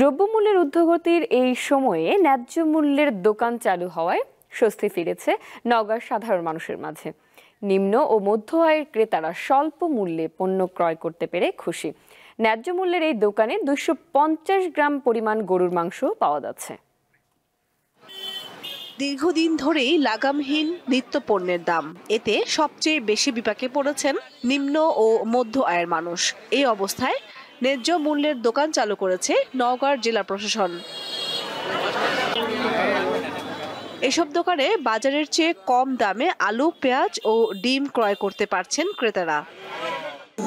দ্রব্যমূল্যের ঊর্ধ্বগতির এই সময়ে ন্যায্য মূল্যের দোকান চালু হওয়ায় স্বস্তি ফিরেছে নওগাঁর সাধারণ মানুষের মাঝে। নিম্ন ও মধ্য আয়ের ক্রেতারা স্বল্প মূল্যে পণ্য ক্রয় করতে পেরে খুশি। ন্যায্য মূল্যের এই দোকানে 250 গ্রাম পরিমাণ গরুর মাংস পাওয়া যাচ্ছে। দীর্ঘদিন ধরেই লাগামহীন নিত্য পণ্যের দাম, এতে সবচেয়ে বেশি বিপাকে পড়েছেন নিম্ন ও মধ্য আয়ের মানুষ। এই অবস্থায় ন্যায্য মূল্যের দোকান চালু করেছে নওগাঁ জেলা প্রশাসন। এসব দোকানে বাজারের চেয়ে কম দামে আলু, পেঁয়াজ ও ডিম ক্রয় করতে পারছেন ক্রেতারা।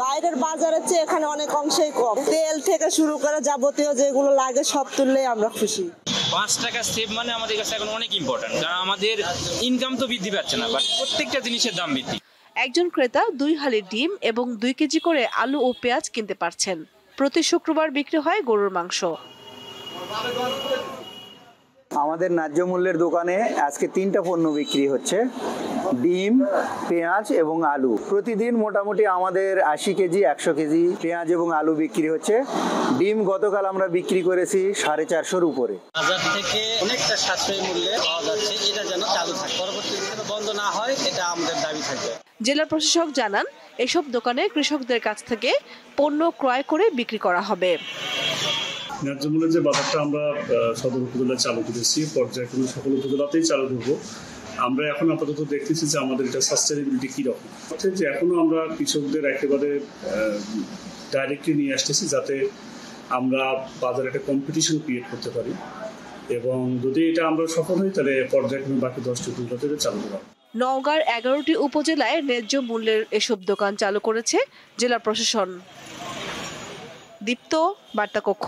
বাইরের বাজারের চেয়ে এখানে অনেক অংশেই কম। তেল থেকে শুরু করে যাবতীয় যেগুলো লাগে সব তুললেই আমরা খুশি। 5 টাকা সেভ মানে আমাদের কাছে এখন অনেক ইম্পর্টেন্ট, কারণ আমাদের ইনকাম তো বৃদ্ধি পাচ্ছে না, বাট প্রত্যেকটা জিনিসের দাম বৃদ্ধি। একজন ক্রেতা 2 হালি ডিম এবং 2 কেজি করে আলু ও পেঁয়াজ কিনতে পারছেন। প্রতি শুক্রবার বিক্রি হয় গরুর মাংস। আমাদের ন্যায্য মূল্যের দোকানে আজকে 3টা পণ্য বিক্রি হচ্ছে, ডিম, পেঁয়াজ এবং আলু। প্রতিদিন মোটামুটি আমাদের 80 কেজি 100 কেজি পেঁয়াজ এবং আলু বিক্রি হচ্ছে। ডিম গতকাল আমরা বিক্রি করেছি 450-এর উপরে। বাজার থেকে অনেকটা সাশ্রয়ী মূল্যে পাওয়া যাচ্ছে, এটা যেন চালু থাকে, পরবর্তীতে বন্ধ না হয়, এটা আমাদের দাবি থাকবে। জেলা প্রশাসক জানান, এসব দোকানে কৃষকদের কাছ থেকে পণ্য ক্রয় করে বিক্রি করা হবে। ন্যায্য মূল্যের যে বাজারটা আমরা সদর উপজেলায় চালু করেছি, পর্যায়ক্রমে সকল উপজেলাতেই চালু করবো। আমরা এখন আপাতত দেখতেছি যে আমাদের এটা সাস্টেনেবিলিটি কীরকম, যে এখনো আমরা কৃষকদের একেবারে ডাইরেক্টলি নিয়ে আসতেছি, যাতে আমরা বাজারে একটা কম্পিটিশন ক্রিয়েট করতে পারি, এবং যদি এটা আমরা সফল হই তাহলে পর্যায়ক্রমে বাকি 10টি উপজেলাতে চালু করা। নওগাঁর 11টি উপজেলায় ন্যায্য মূল্যের এসব দোকান চালু করেছে জেলা প্রশাসন। দীপ্ত, বার্তা কক্ষ।